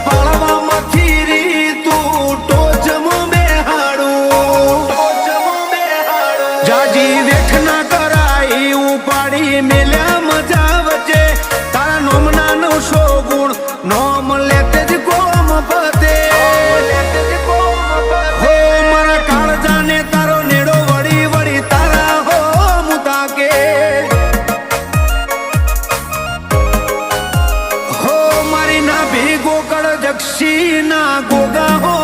પાળવામાંથી રી તું ટોચમાં બેહાડું જાજી વેઠ ના કરાઈ ઉપાડી મેલ્યા મજા વચ્ચે તારા નોમના 900 ગુણ નોમ લેતે જ કોમ પતે હો મારા કાળજાને તારો નેડો વળી વળી તારા હો મુતાકે હો મારી ના ભી ગોકળ જક્ષી ના ગોગા હો